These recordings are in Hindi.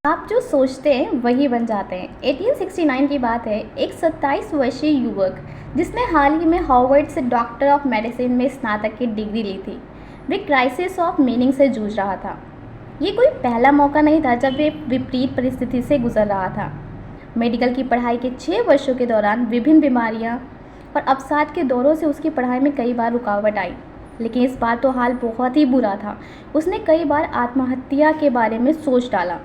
आप जो सोचते हैं वही बन जाते हैं। 1869 की बात है। एक 27 वर्षीय युवक जिसने हाल ही में हार्वर्ड से डॉक्टर ऑफ मेडिसिन में स्नातक की डिग्री ली थी, वे क्राइसिस ऑफ मीनिंग से जूझ रहा था। ये कोई पहला मौका नहीं था जब वे विपरीत परिस्थिति से गुजर रहा था। मेडिकल की पढ़ाई के 6 वर्षों के दौरान विभिन्न बीमारियां और अवसाद के दौरों से उसकी पढ़ाई में कई बार रुकावट आई। लेकिन इस बार तो हाल बहुत ही बुरा था। उसने कई बार आत्महत्या के बारे में सोच डाला।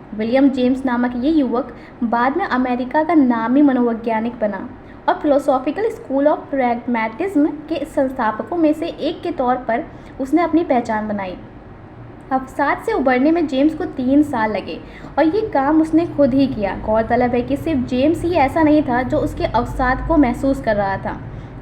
विलियम जेम्स नामक ये युवक बाद में अमेरिका का नामी मनोवैज्ञानिक बना और फिलोसॉफिकल स्कूल ऑफ प्रैग्मैटिज्म के संस्थापकों में से एक के तौर पर उसने अपनी पहचान बनाई। अवसाद से उबरने में जेम्स को 3 साल लगे और ये काम उसने खुद ही किया। गौरतलब है कि सिर्फ जेम्स ही ऐसा नहीं था जो उसके अवसाद को महसूस कर रहा था।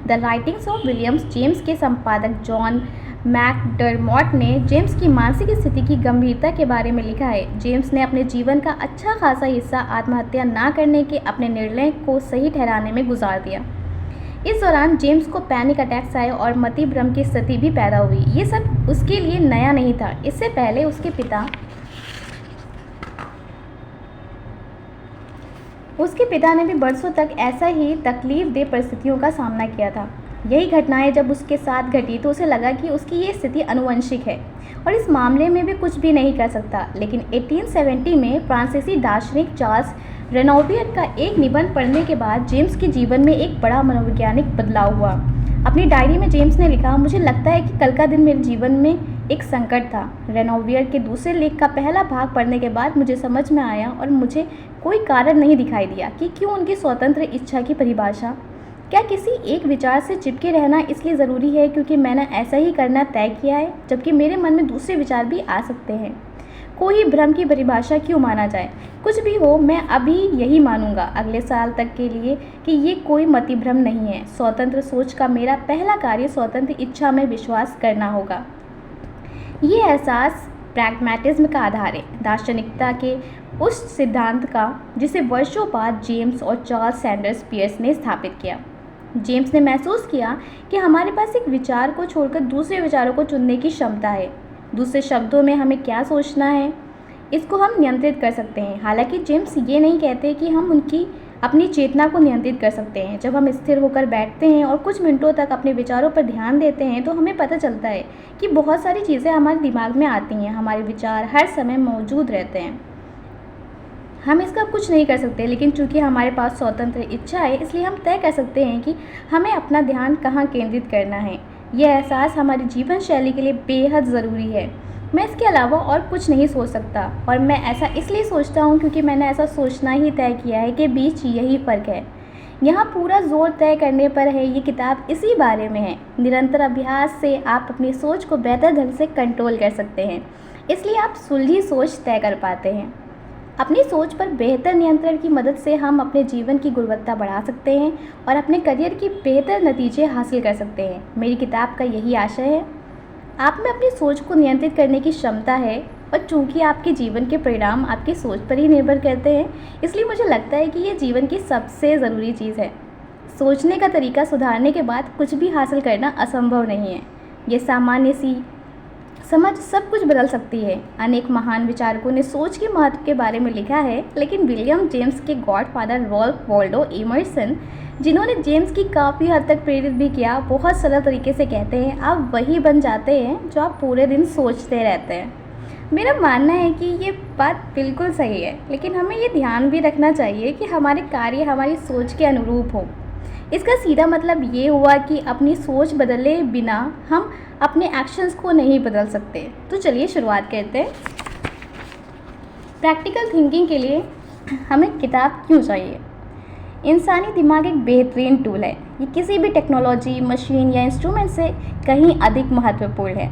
The writings of Williams James के संपादक जॉन मैकडरमॉट ने जेम्स की मानसिक स्थिति की गंभीरता के बारे में लिखा है। जेम्स ने अपने जीवन का अच्छा खासा हिस्सा आत्महत्या ना करने के अपने निर्णय को सही ठहराने में गुजार दिया। इस दौरान जेम्स को पैनिक अटैक्स आए और मति भ्रम की स्थिति भी पैदा हुई। ये सब उसके लिए नया नहीं था। इससे पहले उसके पिता ने भी बरसों तक ऐसा ही तकलीफदेह परिस्थितियों का सामना किया था। यही घटनाएं जब उसके साथ घटी तो उसे लगा कि उसकी ये स्थिति आनुवंशिक है और इस मामले में भी कुछ भी नहीं कर सकता। लेकिन 1870 में फ्रांसीसी दार्शनिक चार्ल्स रेनोवियर का एक निबंध पढ़ने के बाद जेम्स के जीवन में एक बड़ा मनोवैज्ञानिक बदलाव हुआ। अपनी डायरी में जेम्स ने लिखा, मुझे लगता है कि कल का दिन मेरे जीवन में एक संकट था। रेनोवियर के दूसरे लेख का पहला भाग पढ़ने के बाद मुझे समझ में आया और मुझे कोई कारण नहीं दिखाई दिया कि क्यों उनकी स्वतंत्र इच्छा की परिभाषा। क्या किसी एक विचार से चिपके रहना इसलिए ज़रूरी है क्योंकि मैंने ऐसा ही करना तय किया है, जबकि मेरे मन में दूसरे विचार भी आ सकते हैं। कोई भ्रम की परिभाषा क्यों माना जाए? कुछ भी हो, मैं अभी यही मानूंगा अगले साल तक के लिए कि ये कोई मति भ्रम नहीं है। स्वतंत्र सोच का मेरा पहला कार्य स्वतंत्र इच्छा में विश्वास करना होगा। ये एहसास प्रैग्मैटिज्म का आधार है, दार्शनिकता के उस सिद्धांत का जिसे वर्षों बाद जेम्स और चार्ल्स सैंडर्स पियर्स ने स्थापित किया। जेम्स ने महसूस किया कि हमारे पास एक विचार को छोड़कर दूसरे विचारों को चुनने की क्षमता है। दूसरे शब्दों में, हमें क्या सोचना है इसको हम नियंत्रित कर सकते हैं। हालांकि जेम्स ये नहीं कहते कि हम अपनी चेतना को नियंत्रित कर सकते हैं। जब हम स्थिर होकर बैठते हैं और कुछ मिनटों तक अपने विचारों पर ध्यान देते हैं तो हमें पता चलता है कि बहुत सारी चीज़ें हमारे दिमाग में आती हैं। हमारे विचार हर समय मौजूद रहते हैं, हम इसका कुछ नहीं कर सकते, लेकिन चूंकि हमारे पास स्वतंत्र इच्छा है इसलिए हम तय कर सकते हैं कि हमें अपना ध्यान कहाँ केंद्रित करना है। यह एहसास हमारी जीवन शैली के लिए बेहद ज़रूरी है। मैं इसके अलावा और कुछ नहीं सोच सकता और मैं ऐसा इसलिए सोचता हूँ क्योंकि मैंने ऐसा सोचना ही तय किया है कि बीच यही फ़र्क है। यहाँ पूरा जोर तय करने पर है। ये किताब इसी बारे में है। निरंतर अभ्यास से आप अपनी सोच को बेहतर ढंग से कंट्रोल कर सकते हैं, इसलिए आप सुलझी सोच तय कर पाते हैं। अपनी सोच पर बेहतर नियंत्रण की मदद से हम अपने जीवन की गुणवत्ता बढ़ा सकते हैं और अपने करियर की बेहतर नतीजे हासिल कर सकते हैं। मेरी किताब का यही आशय है। आप में अपनी सोच को नियंत्रित करने की क्षमता है और चूंकि आपके जीवन के परिणाम आपकी सोच पर ही निर्भर करते हैं, इसलिए मुझे लगता है कि ये जीवन की सबसे ज़रूरी चीज़ है। सोचने का तरीका सुधारने के बाद कुछ भी हासिल करना असंभव नहीं है। ये सामान्य सी समझ सब कुछ बदल सकती है। अनेक महान विचारकों ने सोच के महत्व के बारे में लिखा है, लेकिन विलियम जेम्स के गॉडफादर रॉल्फ वॉल्डो एमर्सन, जिन्होंने जेम्स की काफ़ी हद तक प्रेरित भी किया, बहुत सरल तरीके से कहते हैं, आप वही बन जाते हैं जो आप पूरे दिन सोचते रहते हैं। मेरा मानना है कि ये बात बिल्कुल सही है, लेकिन हमें ये ध्यान भी रखना चाहिए कि हमारे कार्य हमारी सोच के अनुरूप हो। इसका सीधा मतलब ये हुआ कि अपनी सोच बदले बिना हम अपने एक्शंस को नहीं बदल सकते। तो चलिए शुरुआत करते हैं। प्रैक्टिकल थिंकिंग के लिए हमें किताब क्यों चाहिए? इंसानी दिमाग एक बेहतरीन टूल है। ये किसी भी टेक्नोलॉजी, मशीन या इंस्ट्रूमेंट से कहीं अधिक महत्वपूर्ण है।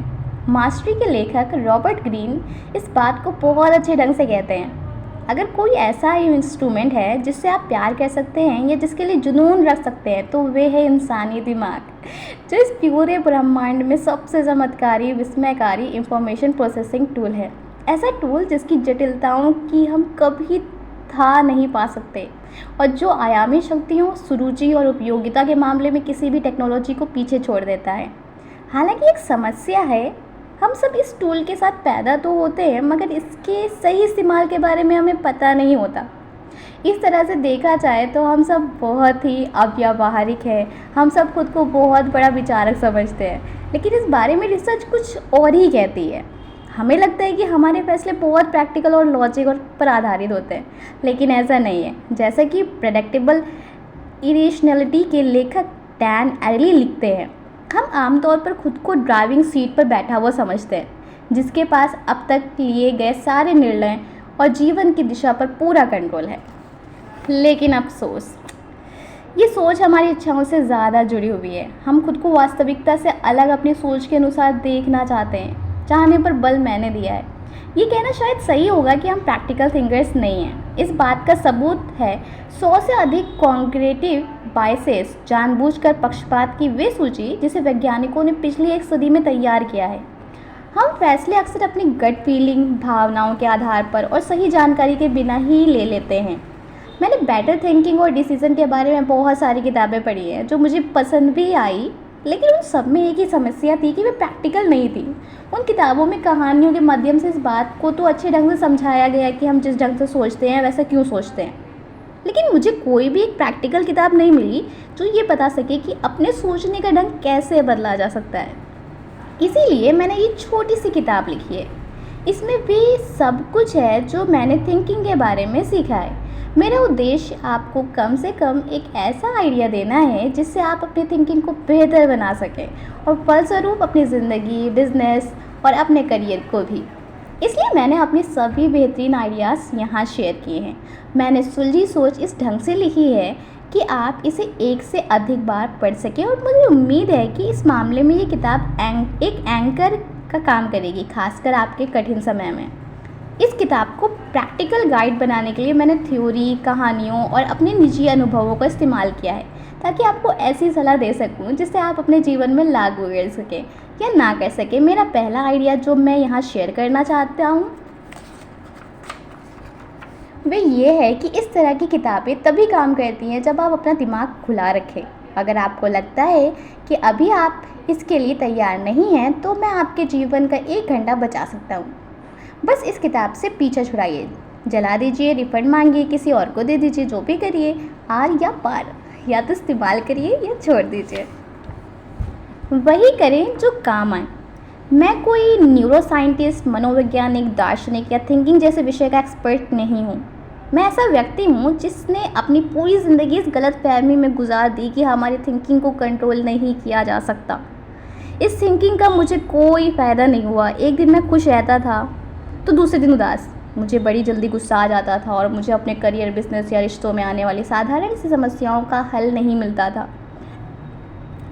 मास्टरी के लेखक रॉबर्ट ग्रीन इस बात को बहुत अच्छे ढंग से कहते हैं, अगर कोई ऐसा इंस्ट्रूमेंट है जिससे आप प्यार कर सकते हैं या जिसके लिए जुनून रख सकते हैं तो वे है इंसानी दिमाग, जो इस पूरे ब्रह्मांड में सबसे चमत्कारी, विस्मयकारी इंफॉर्मेशन प्रोसेसिंग टूल है। ऐसा टूल जिसकी जटिलताओं की हम कभी था नहीं पा सकते और जो आयामी शक्तियों, सुरुचि और उपयोगिता के मामले में किसी भी टेक्नोलॉजी को पीछे छोड़ देता है। हालांकि एक समस्या है, हम सब इस टूल के साथ पैदा तो होते हैं, मगर इसके सही इस्तेमाल के बारे में हमें पता नहीं होता। इस तरह से देखा जाए तो हम सब बहुत ही अव्यावहारिक हैं। हम सब खुद को बहुत बड़ा विचारक समझते हैं, लेकिन इस बारे में रिसर्च कुछ और ही कहती है। हमें लगता है कि हमारे फैसले बहुत प्रैक्टिकल और लॉजिक और पर आधारित होते हैं, लेकिन ऐसा नहीं है। जैसा कि प्रेडिक्टेबल इरेशनलिटी के लेखक डैन एरली लिखते हैं, हम आमतौर पर खुद को ड्राइविंग सीट पर बैठा हुआ समझते हैं, जिसके पास अब तक लिए गए सारे निर्णय और जीवन की दिशा पर पूरा कंट्रोल है। लेकिन अफसोस, ये सोच हमारी इच्छाओं से ज़्यादा जुड़ी हुई है। हम खुद को वास्तविकता से अलग अपनी सोच के अनुसार देखना चाहते हैं। चाहने पर बल मैंने दिया है। ये कहना शायद सही होगा कि हम प्रैक्टिकल थिंकर्स नहीं हैं। इस बात का सबूत है 100 से अधिक कॉन्ग्रेटिव बायसेस, जानबूझकर पक्षपात की वे सूची जिसे वैज्ञानिकों ने पिछली एक सदी में तैयार किया है। हम फैसले अक्सर अपनी गट फीलिंग, भावनाओं के आधार पर और सही जानकारी के बिना ही ले लेते हैं। मैंने बेटर थिंकिंग और डिसीजन के बारे में बहुत सारी किताबें पढ़ी हैं जो मुझे पसंद भी आई, लेकिन उन सब में एक ही समस्या थी कि वे प्रैक्टिकल नहीं थी। उन किताबों में कहानियों के माध्यम से इस बात को तो अच्छे ढंग से समझाया गया कि हम जिस ढंग से सोचते हैं वैसा क्यों सोचते हैं, लेकिन मुझे कोई भी एक प्रैक्टिकल किताब नहीं मिली जो ये बता सके कि अपने सोचने का ढंग कैसे बदला जा सकता है। इसीलिए मैंने ये छोटी सी किताब लिखी है। इसमें भी सब कुछ है जो मैंने थिंकिंग के बारे में सीखा है। मेरा उद्देश्य आपको कम से कम एक ऐसा आइडिया देना है जिससे आप अपनी थिंकिंग को बेहतर बना सकें और फलस्वरूप अपनी ज़िंदगी, बिजनेस और अपने करियर को भी। इसलिए मैंने अपने सभी बेहतरीन आइडियाज़ यहाँ शेयर किए हैं। मैंने सुलझी सोच इस ढंग से लिखी है कि आप इसे एक से अधिक बार पढ़ सकें, और मुझे उम्मीद है कि इस मामले में ये किताब एक एंकर का काम करेगी, खासकर आपके कठिन समय में। इस किताब को प्रैक्टिकल गाइड बनाने के लिए मैंने थ्योरी, कहानियों और अपने निजी अनुभवों का इस्तेमाल किया है, ताकि आपको ऐसी सलाह दे सकूं जिससे आप अपने जीवन में लागू कर सकें या ना कर सकें। मेरा पहला आइडिया जो मैं यहाँ शेयर करना चाहता हूँ वह ये है कि इस तरह की किताबें तभी काम करती हैं जब आप अपना दिमाग खुला रखें। अगर आपको लगता है कि अभी आप इसके लिए तैयार नहीं हैं, तो मैं आपके जीवन का 1 घंटा बचा सकता हूँ। बस इस किताब से पीछा छुड़ाइए, जला दीजिए, रिफंड मांगिए, किसी और को दे दीजिए, जो भी करिए, आर या पार, या तो इस्तेमाल करिए या छोड़ दीजिए। वही करें जो काम आए। मैं कोई न्यूरो साइंटिस्ट, मनोवैज्ञानिक, दार्शनिक या थिंकिंग जैसे विषय का एक्सपर्ट नहीं हूँ। मैं ऐसा व्यक्ति हूँ जिसने अपनी पूरी ज़िंदगी इस गलत फहमी में गुजार दी कि हमारी थिंकिंग को कंट्रोल नहीं किया जा सकता। इस थिंकिंग का मुझे कोई फ़ायदा नहीं हुआ। एक दिन मैं खुश रहता था तो दूसरे दिन उदास। मुझे बड़ी जल्दी गुस्सा आ जाता था और मुझे अपने करियर, बिजनेस या रिश्तों में आने वाली साधारण सी समस्याओं का हल नहीं मिलता था।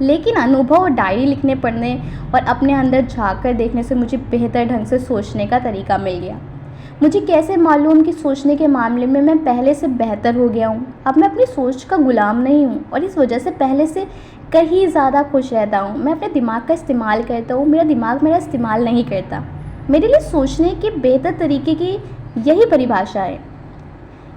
लेकिन अनुभव और डायरी लिखने, पढ़ने और अपने अंदर झाँक कर देखने से मुझे बेहतर ढंग से सोचने का तरीका मिल गया। मुझे कैसे मालूम कि सोचने के मामले में मैं पहले से बेहतर हो गया हूँ। अब मैं अपनी सोच का गुलाम नहीं हूँ और इस वजह से पहले से कहीं ज़्यादा खुश रहता हूँ। मैं अपने दिमाग का इस्तेमाल करता हूँ, मेरा दिमाग मेरा इस्तेमाल नहीं करता। मेरे लिए सोचने के बेहतर तरीके की यही परिभाषा है।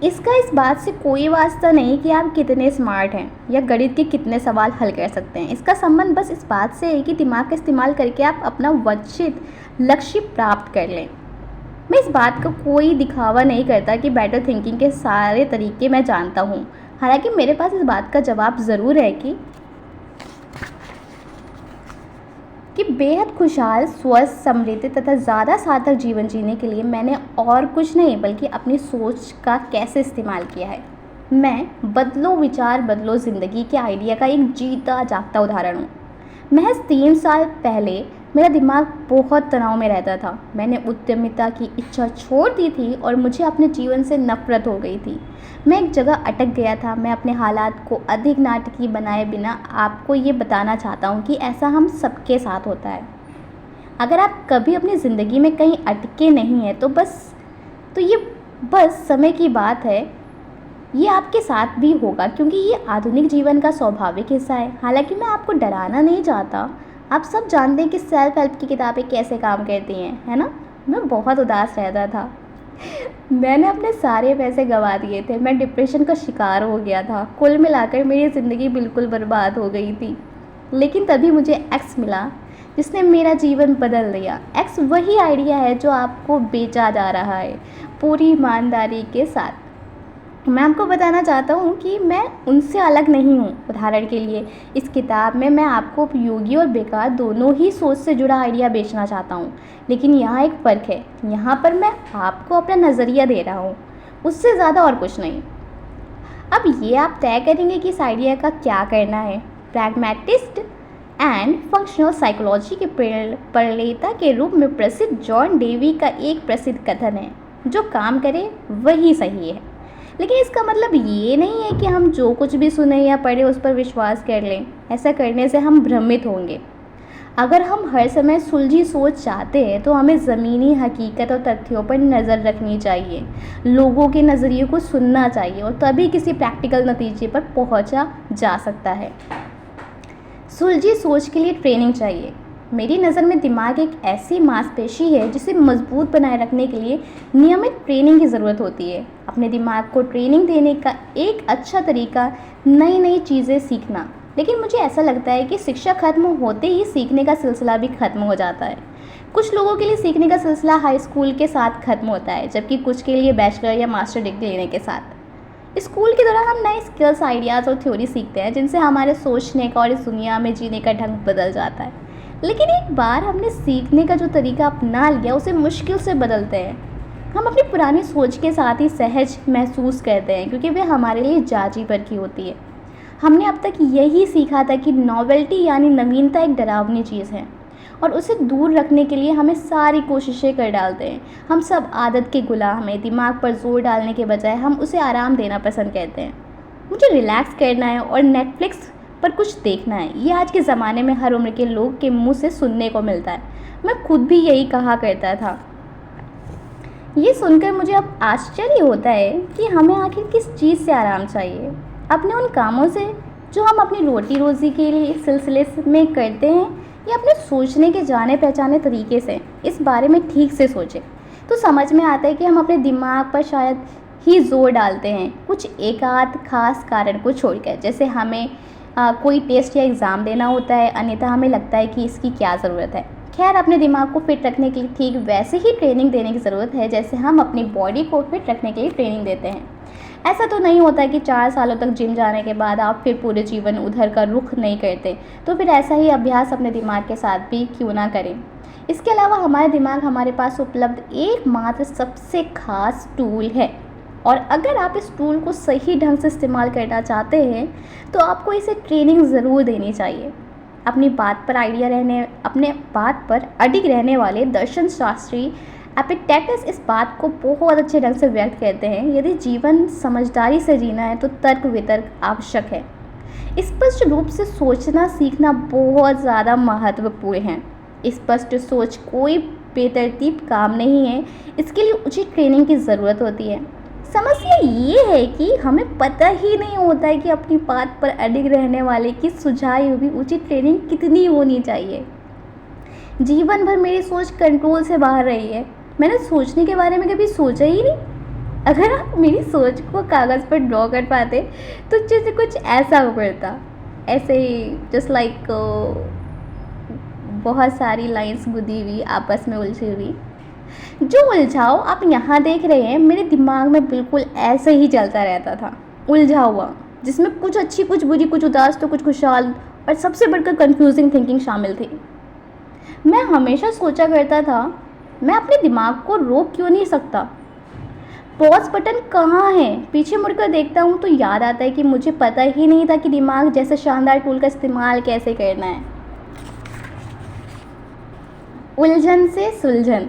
इसका इस बात से कोई वास्ता नहीं कि आप कितने स्मार्ट हैं या गणित के कितने सवाल हल कर सकते हैं। इसका संबंध बस इस बात से है कि दिमाग का इस्तेमाल करके आप अपना वांछित लक्ष्य प्राप्त कर लें। मैं इस बात का कोई दिखावा नहीं करता कि बेटर थिंकिंग के सारे तरीके मैं जानता हूँ। हालांकि मेरे पास इस बात का जवाब ज़रूर है कि बेहद खुशहाल, स्वस्थ, समृद्ध तथा ज़्यादा सार्थक जीवन जीने के लिए मैंने और कुछ नहीं बल्कि अपनी सोच का कैसे इस्तेमाल किया है। मैं बदलो विचार बदलो ज़िंदगी के आइडिया का एक जीता जागता उदाहरण हूँ। महज 3 साल पहले मेरा दिमाग बहुत तनाव में रहता था। मैंने उद्यमिता की इच्छा छोड़ दी थी और मुझे अपने जीवन से नफरत हो गई थी। मैं एक जगह अटक गया था। मैं अपने हालात को अधिक नाटकीय बनाए बिना आपको ये बताना चाहता हूँ कि ऐसा हम सबके साथ होता है। अगर आप कभी अपनी ज़िंदगी में कहीं अटके नहीं हैं तो ये बस समय की बात है। ये आपके साथ भी होगा क्योंकि ये आधुनिक जीवन का स्वाभाविक हिस्सा है। हालांकि मैं आपको डराना नहीं चाहता। आप सब जानते हैं कि सेल्फ हेल्प की किताबें कैसे काम करती हैं, है ना। मैं बहुत उदास रहता था। मैंने अपने सारे पैसे गंवा दिए थे। मैं डिप्रेशन का शिकार हो गया था। कुल मिलाकर मेरी ज़िंदगी बिल्कुल बर्बाद हो गई थी। लेकिन तभी मुझे एक्स मिला जिसने मेरा जीवन बदल दिया। एक्स वही आइडिया है जो आपको बेचा जा रहा है पूरी ईमानदारी के साथ। मैं आपको बताना चाहता हूँ कि मैं उनसे अलग नहीं हूँ। उदाहरण के लिए इस किताब में मैं आपको उपयोगी और बेकार दोनों ही सोच से जुड़ा आइडिया बेचना चाहता हूँ, लेकिन यहाँ एक फ़र्क है। यहाँ पर मैं आपको अपना नज़रिया दे रहा हूँ, उससे ज़्यादा और कुछ नहीं। अब ये आप तय करेंगे कि इस आइडिया का क्या करना है। प्रैग्मैटिस्ट एंड फंक्शनल साइकोलॉजी के प्रणेता के रूप में प्रसिद्ध जॉन डेवी का एक प्रसिद्ध कथन है, जो काम करे वही सही है। लेकिन इसका मतलब ये नहीं है कि हम जो कुछ भी सुने या पढ़े उस पर विश्वास कर लें। ऐसा करने से हम भ्रमित होंगे। अगर हम हर समय सुलझी सोच चाहते हैं तो हमें ज़मीनी हकीकत और तथ्यों पर नज़र रखनी चाहिए, लोगों के नज़रिए को सुनना चाहिए, और तभी किसी प्रैक्टिकल नतीजे पर पहुंचा जा सकता है। सुलझी सोच के लिए ट्रेनिंग चाहिए। मेरी नज़र में दिमाग एक ऐसी मांसपेशी है जिसे मजबूत बनाए रखने के लिए नियमित ट्रेनिंग की ज़रूरत होती है। अपने दिमाग को ट्रेनिंग देने का एक अच्छा तरीका नई नई चीज़ें सीखना। लेकिन मुझे ऐसा लगता है कि शिक्षा खत्म होते ही सीखने का सिलसिला भी खत्म हो जाता है। कुछ लोगों के लिए सीखने का सिलसिला हाई स्कूल के साथ खत्म होता है, जबकि कुछ के लिए बैचलर या मास्टर डिग्री लेने के साथ। स्कूल के दौरान हम नए स्किल्स, आइडियाज़ और थ्योरी सीखते हैं जिनसे हमारे सोचने का और इस दुनिया में जीने का ढंग बदल जाता है। लेकिन एक बार हमने सीखने का जो तरीका अपना लिया उसे मुश्किल से बदलते हैं। हम अपनी पुरानी सोच के साथ ही सहज महसूस करते हैं, क्योंकि वे हमारे लिए जांची परखी होती है। हमने अब तक यही सीखा था कि नॉवेल्टी यानी नवीनता एक डरावनी चीज़ है, और उसे दूर रखने के लिए हमें सारी कोशिशें कर डालते हैं। हम सब आदत के गुलाम हैं। दिमाग पर जोर डालने के बजाय हम उसे आराम देना पसंद करते हैं। मुझे रिलैक्स करना है और नेटफ्लिक्स पर कुछ देखना है, ये आज के ज़माने में हर उम्र के लोग के मुंह से सुनने को मिलता है। मैं खुद भी यही कहा करता था। ये सुनकर मुझे अब आश्चर्य होता है कि हमें आखिर किस चीज़ से आराम चाहिए। अपने उन कामों से जो हम अपनी रोटी रोज़ी के लिए सिलसिले में करते हैं, या अपने सोचने के जाने पहचाने तरीके से। इस बारे में ठीक से सोचें तो समझ में आता है कि हम अपने दिमाग पर शायद ही जोर डालते हैं कुछ एकाध खास कारण को छोड़कर। जैसे हमें कोई टेस्ट या एग्ज़ाम देना होता है, अन्यथा हमें लगता है कि इसकी क्या ज़रूरत है। खैर, अपने दिमाग को फिट रखने के लिए ठीक वैसे ही ट्रेनिंग देने की ज़रूरत है जैसे हम अपनी बॉडी को फिट रखने के लिए ट्रेनिंग देते हैं। ऐसा तो नहीं होता कि 4 सालों तक जिम जाने के बाद आप फिर पूरे जीवन उधर का रुख नहीं करते। तो फिर ऐसा ही अभ्यास अपने दिमाग के साथ भी क्यों ना करें। इसके अलावा हमारा दिमाग हमारे पास उपलब्ध एकमात्र सबसे खास टूल है, और अगर आप इस टूल को सही ढंग से इस्तेमाल करना चाहते हैं तो आपको इसे ट्रेनिंग ज़रूर देनी चाहिए। अपनी बात पर अडिग रहने वाले दर्शन शास्त्री एपिक्टेटस इस बात को बहुत अच्छे ढंग से व्यक्त करते हैं। यदि जीवन समझदारी से जीना है तो तर्क वितर्क आवश्यक है। स्पष्ट रूप से सोचना सीखना बहुत ज़्यादा महत्वपूर्ण है। स्पष्ट सोच कोई बेतरतीब काम नहीं है, इसके लिए उचित ट्रेनिंग की ज़रूरत होती है। समस्या ये है कि हमें पता ही नहीं होता है कि अपनी बात पर अडिग रहने वाले की सुझाई हुई उचित ट्रेनिंग कितनी होनी चाहिए। जीवन भर मेरी सोच कंट्रोल से बाहर रही है। मैंने सोचने के बारे में कभी सोचा ही नहीं। अगर आप मेरी सोच को कागज़ पर ड्रॉ कर पाते तो जैसे कुछ ऐसा पड़ता, ऐसे ही जस्ट लाइक बहुत सारी लाइंस गुदी हुई आपस में उलझी हुई। जो उलझाव आप यहाँ देख रहे हैं मेरे दिमाग में बिल्कुल ऐसे ही चलता रहता था, उलझा हुआ, जिसमें कुछ अच्छी, कुछ बुरी, कुछ उदास तो कुछ खुशहाल, और सबसे बढ़कर कंफ्यूजिंग थिंकिंग शामिल थी। मैं हमेशा सोचा करता था, मैं अपने दिमाग को रोक क्यों नहीं सकता। पॉज बटन कहाँ है? पीछे मुड़कर देखता हूँ तो याद आता है कि मुझे पता ही नहीं था कि दिमाग जैसे शानदार टूल का इस्तेमाल कैसे करना है। उलझन से सुलझन।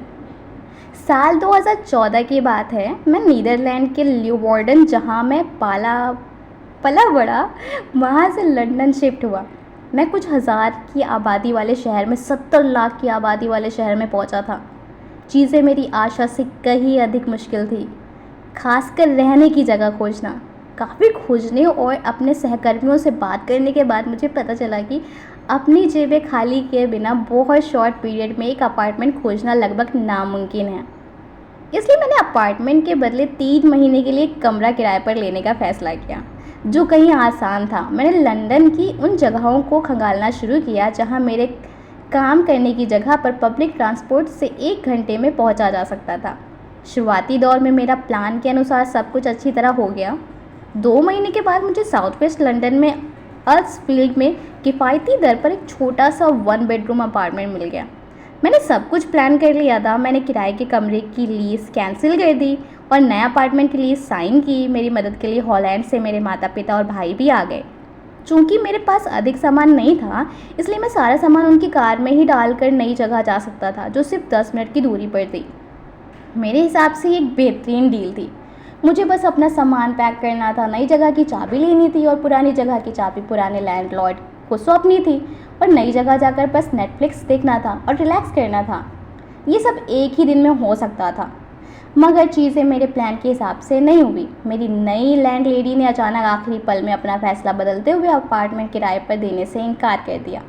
साल 2014 की बात है। मैं नीदरलैंड के ल्यूवार्डन, जहाँ मैं पला बड़ा, वहाँ से लंदन शिफ्ट हुआ। मैं कुछ हज़ार की आबादी वाले शहर में 70 लाख की आबादी वाले शहर में पहुँचा था। चीज़ें मेरी आशा से कहीं अधिक मुश्किल थी, खासकर रहने की जगह खोजना। काफ़ी खोजने और अपने सहकर्मियों से बात करने के बाद मुझे पता चला कि अपनी जेबें खाली किए बिना बहुत शॉर्ट पीरियड में एक अपार्टमेंट खोजना लगभग नामुमकिन है। इसलिए मैंने अपार्टमेंट के बदले 3 महीने के लिए एक कमरा किराए पर लेने का फ़ैसला किया, जो कहीं आसान था। मैंने लंदन की उन जगहों को खंगालना शुरू किया जहां मेरे काम करने की जगह पर पब्लिक ट्रांसपोर्ट से 1 घंटे में पहुंचा जा सकता था। शुरुआती दौर में मेरा प्लान के अनुसार सब कुछ अच्छी तरह हो गया। 2 महीने के बाद मुझे साउथ वेस्ट लंदन में अर्ल्सफील्ड में किफ़ायती दर पर एक छोटा सा 1 बेडरूम अपार्टमेंट मिल गया। मैंने सब कुछ प्लान कर लिया था। मैंने किराए के कमरे की लीज़ कैंसिल कर दी और नए अपार्टमेंट की लीज़ साइन की। मेरी मदद के लिए हॉलैंड से मेरे माता पिता और भाई भी आ गए। चूँकि मेरे पास अधिक सामान नहीं था, इसलिए मैं सारा सामान उनकी कार में ही डालकर नई जगह जा सकता था, जो सिर्फ 10 मिनट की दूरी पर थी। मेरे हिसाब से ये एक बेहतरीन डील थी। मुझे बस अपना सामान पैक करना था, नई जगह की चाबी लेनी थी और पुरानी जगह की चाबी पुराने लैंडलॉर्ड को सौंपनी थी और नई जगह जाकर बस नेटफ्लिक्स देखना था और रिलैक्स करना था। ये सब एक ही दिन में हो सकता था, मगर चीज़ें मेरे प्लान के हिसाब से नहीं हुई। मेरी नई लैंडलेडी ने अचानक आखिरी पल में अपना फैसला बदलते हुए अपार्टमेंट किराए पर देने से इनकार कर दिया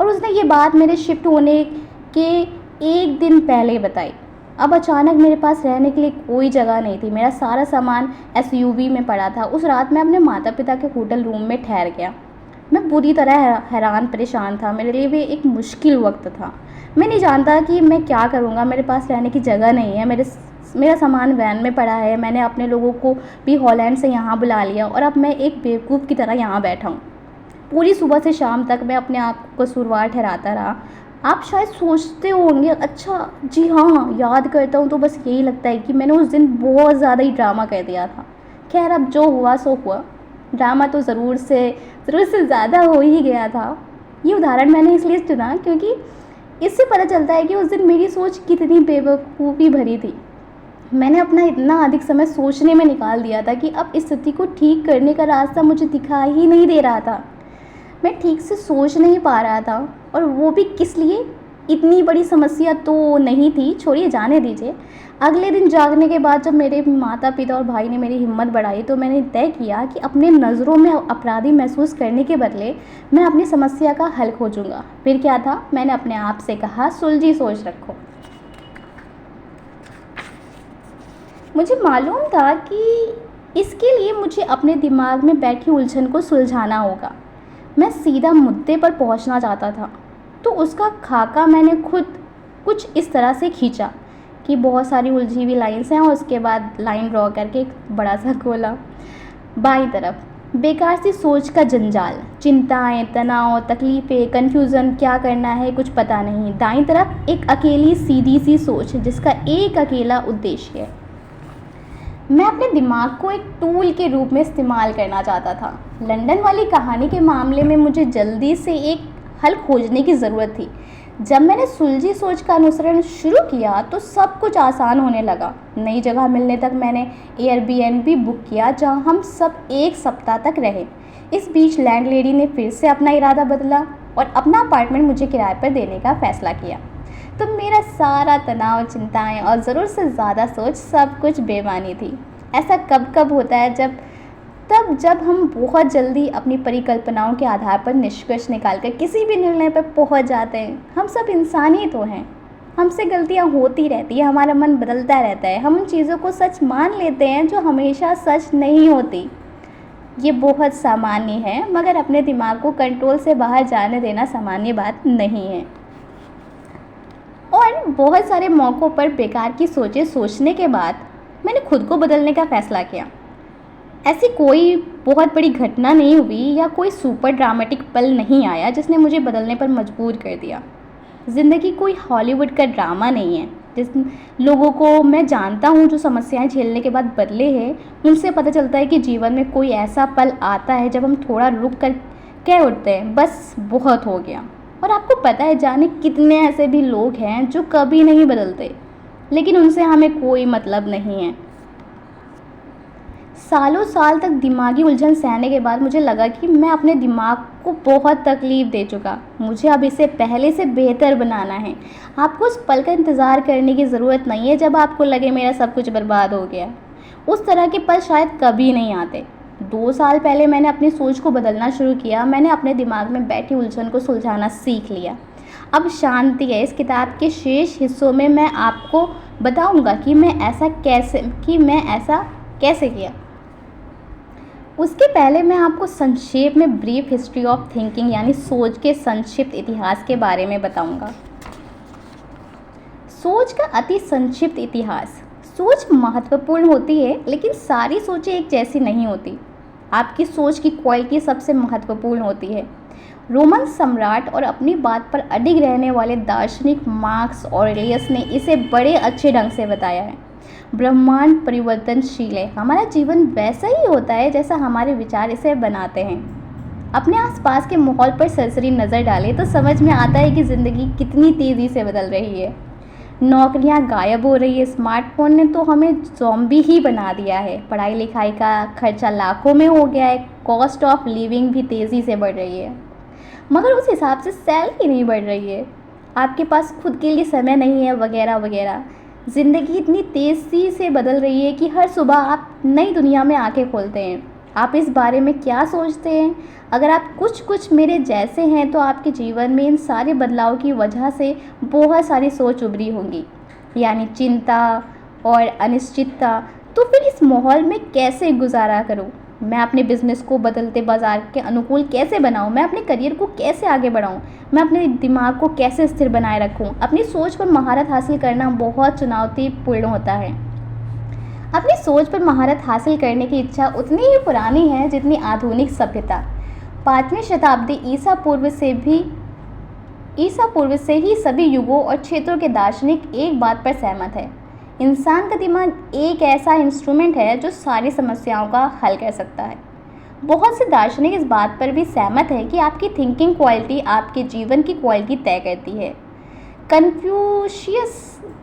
और उसने ये बात मेरे शिफ्ट होने के 1 दिन पहले बताई। अब अचानक मेरे पास रहने के लिए कोई जगह नहीं थी। मेरा सारा सामान एसयूवी में पड़ा था। उस रात मैं अपने माता पिता के होटल रूम में ठहर गया। मैं बुरी तरह हैरान परेशान था। मेरे लिए भी एक मुश्किल वक्त था। मैं नहीं जानता कि मैं क्या करूँगा। मेरे पास रहने की जगह नहीं है। मेरा सामान वैन में पड़ा है। मैंने अपने लोगों को भी हॉलैंड से यहाँ बुला लिया और अब मैं एक बेवकूफ़ की तरह यहाँ बैठा हूँ। पूरी सुबह से शाम तक मैं अपने आप को कसूरवार ठहराता रहा। आप शायद सोचते होंगे, अच्छा जी हाँ, याद करता हूँ तो बस यही लगता है कि मैंने उस दिन बहुत ज़्यादा ही ड्रामा कर दिया था। खैर, अब जो हुआ सो हुआ। ड्रामा तो ज़रूर से ज़्यादा हो ही गया था। ये उदाहरण मैंने इसलिए चुना क्योंकि इससे पता चलता है कि उस दिन मेरी सोच कितनी बेवकूफ़ी भरी थी। मैंने अपना इतना अधिक समय सोचने में निकाल दिया था कि अब इस स्थिति को ठीक करने का रास्ता मुझे दिखाई ही नहीं दे रहा था। मैं ठीक से सोच नहीं पा रहा था, और वो भी किस लिए। इतनी बड़ी समस्या तो नहीं थी, छोड़िए, जाने दीजिए। अगले दिन जागने के बाद जब मेरे माता पिता और भाई ने मेरी हिम्मत बढ़ाई तो मैंने तय किया कि अपने नज़रों में अपराधी महसूस करने के बदले मैं अपनी समस्या का हल खोजूंगा। फिर क्या था, मैंने अपने आप से कहा, सुलझी सोच रखो। मुझे मालूम था कि इसके लिए मुझे अपने दिमाग में बैठी उलझन को सुलझाना होगा। मैं सीधा मुद्दे पर पहुंचना चाहता था, तो उसका खाका मैंने खुद कुछ इस तरह से खींचा कि बहुत सारी उलझी हुई लाइन्स हैं और उसके बाद लाइन ड्रॉ करके एक बड़ा सा गोला। बाईं तरफ बेकार सी सोच का जंजाल, चिंताएं, तनाव, तकलीफ़ें, कन्फ्यूज़न, क्या करना है कुछ पता नहीं। दाईं तरफ एक अकेली सीधी सी सोच जिसका एक अकेला उद्देश्य है। मैं अपने दिमाग को एक टूल के रूप में इस्तेमाल करना चाहता था। लंदन वाली कहानी के मामले में मुझे जल्दी से एक हल खोजने की ज़रूरत थी। जब मैंने सुलझी सोच का अनुसरण शुरू किया तो सब कुछ आसान होने लगा। नई जगह मिलने तक मैंने एयरबीएनबी बुक किया, जहां हम सब 1 सप्ताह तक रहे। इस बीच लैंडलेडी ने फिर से अपना इरादा बदला और अपना अपार्टमेंट मुझे किराए पर देने का फ़ैसला किया। तो मेरा सारा तनाव, चिंताएं और ज़रूर से ज़्यादा सोच सब कुछ बेमानी थी। ऐसा कब कब होता है जब हम बहुत जल्दी अपनी परिकल्पनाओं के आधार पर निष्कर्ष निकालकर किसी भी निर्णय पर पहुंच जाते हैं। हम सब इंसान ही तो हैं। हमसे गलतियां होती रहती है, हमारा मन बदलता रहता है। हम उन चीज़ों को सच मान लेते हैं जो हमेशा सच नहीं होती। ये बहुत सामान्य है, मगर अपने दिमाग को कंट्रोल से बाहर जाने देना सामान्य बात नहीं है। और बहुत सारे मौक़ों पर बेकार की सोचें सोचने के बाद मैंने खुद को बदलने का फ़ैसला किया। ऐसी कोई बहुत बड़ी घटना नहीं हुई या कोई सुपर ड्रामेटिक पल नहीं आया जिसने मुझे बदलने पर मजबूर कर दिया। ज़िंदगी कोई हॉलीवुड का ड्रामा नहीं है। जिस लोगों को मैं जानता हूँ जो समस्याएं झेलने के बाद बदले हैं, उनसे पता चलता है कि जीवन में कोई ऐसा पल आता है जब हम थोड़ा रुक कर कह उठते हैं, बस बहुत हो गया। और आपको पता है, जाने कितने ऐसे भी लोग हैं जो कभी नहीं बदलते, लेकिन उनसे हमें कोई मतलब नहीं है। सालों साल तक दिमागी उलझन सहने के बाद मुझे लगा कि मैं अपने दिमाग को बहुत तकलीफ़ दे चुका। मुझे अब इसे पहले से बेहतर बनाना है। आपको उस पल का इंतज़ार करने की ज़रूरत नहीं है जब आपको लगे मेरा सब कुछ बर्बाद हो गया। उस तरह के पल शायद कभी नहीं आते। 2 साल पहले मैंने अपनी सोच को बदलना शुरू किया। मैंने अपने दिमाग में बैठी उलझन को सुलझाना सीख लिया। अब शांति है। इस किताब के शेष हिस्सों में मैं आपको बताऊंगा कि मैं ऐसा कैसे किया। उसके पहले मैं आपको संक्षेप में ब्रीफ हिस्ट्री ऑफ थिंकिंग यानी सोच के संक्षिप्त इतिहास के बारे में बताऊंगा। सोच का अति संक्षिप्त इतिहास। सोच महत्वपूर्ण होती है, लेकिन सारी सोचें एक जैसी नहीं होती। आपकी सोच की क्वालिटी सबसे महत्वपूर्ण होती है। रोमन सम्राट और अपनी बात पर अडिग रहने वाले दार्शनिक मार्क्स ऑरेलियस ने इसे बड़े अच्छे ढंग से बताया है। ब्रह्मांड परिवर्तनशील है। हमारा जीवन वैसा ही होता है जैसा हमारे विचार इसे बनाते हैं। अपने आसपास के माहौल पर सरसरी नज़र डालें तो समझ में आता है कि ज़िंदगी कितनी तेज़ी से बदल रही है। नौकरियां गायब हो रही है। स्मार्टफोन ने तो हमें ज़ॉम्बी ही बना दिया है। पढ़ाई लिखाई का खर्चा लाखों में हो गया है। कॉस्ट ऑफ लिविंग भी तेज़ी से बढ़ रही है, मगर उस हिसाब से सैलरी नहीं बढ़ रही है। आपके पास खुद के लिए समय नहीं है, वगैरह वगैरह। ज़िंदगी इतनी तेज़ी से बदल रही है कि हर सुबह आप नई दुनिया में आंखें खोलते हैं। आप इस बारे में क्या सोचते हैं? अगर आप कुछ मेरे जैसे हैं तो आपके जीवन में इन सारे बदलाव की वजह से बहुत सारी सोच उभरी होंगी, यानी चिंता और अनिश्चितता। तो फिर इस माहौल में कैसे गुजारा करूं? मैं अपने बिज़नेस को बदलते बाज़ार के अनुकूल कैसे बनाऊं? मैं अपने करियर को कैसे आगे बढ़ाऊं? मैं अपने दिमाग को कैसे स्थिर बनाए रखूं? अपनी सोच पर महारत हासिल करना बहुत चुनौतीपूर्ण होता है। अपनी सोच पर महारत हासिल करने की इच्छा उतनी ही पुरानी है जितनी आधुनिक सभ्यता। 5वीं शताब्दी ईसा पूर्व से ही सभी युगों और क्षेत्रों के दार्शनिक एक बात पर सहमत है। इंसान का दिमाग एक ऐसा इंस्ट्रूमेंट है जो सारी समस्याओं का हल कर सकता है। बहुत से दार्शनिक इस बात पर भी सहमत है कि आपकी थिंकिंग क्वालिटी आपके जीवन की क्वालिटी तय करती है।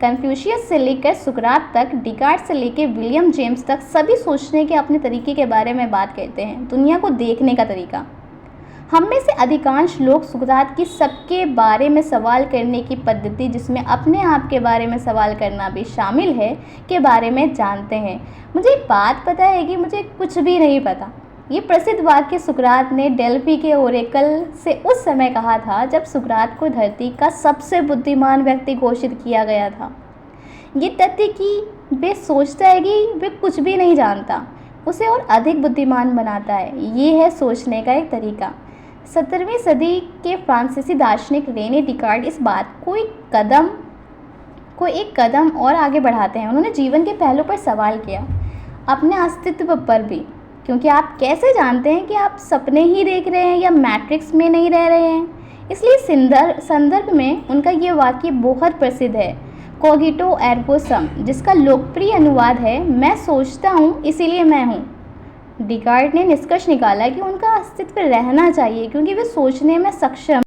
कन्फ्यूशियस से लेकर सुकरात तक, डिकार्ट से लेकर विलियम जेम्स तक सभी सोचने के अपने तरीके के बारे में बात करते हैं। दुनिया को देखने का तरीका। हम में से अधिकांश लोग सुकरात की सबके बारे में सवाल करने की पद्धति, जिसमें अपने आप के बारे में सवाल करना भी शामिल है, के बारे में जानते हैं। मुझे एक बात पता है कि मुझे कुछ भी नहीं पता। ये प्रसिद्ध वाक्य सुकरात ने डेल्फी के ओरेकल से उस समय कहा था जब सुकरात को धरती का सबसे बुद्धिमान व्यक्ति घोषित किया गया था। ये तथ्य कि वे सोचता है कि वे कुछ भी नहीं जानता, उसे और अधिक बुद्धिमान बनाता है। ये है सोचने का एक तरीका। 17वीं सदी के फ्रांसीसी दार्शनिक रेने डिकार्ट इस बात को एक कदम और आगे बढ़ाते हैं। उन्होंने जीवन के पहलू पर सवाल किया, अपने अस्तित्व पर भी, क्योंकि आप कैसे जानते हैं कि आप सपने ही देख रहे हैं या मैट्रिक्स में नहीं रह रहे हैं। इसलिए संदर्भ में उनका ये वाक्य बहुत प्रसिद्ध है, कोगिटो एर्गो सम, जिसका लोकप्रिय अनुवाद है, मैं सोचता हूँ इसीलिए मैं हूँ। डिकार्ट ने निष्कर्ष निकाला कि उनका अस्तित्व रहना चाहिए क्योंकि वे सोचने में सक्षम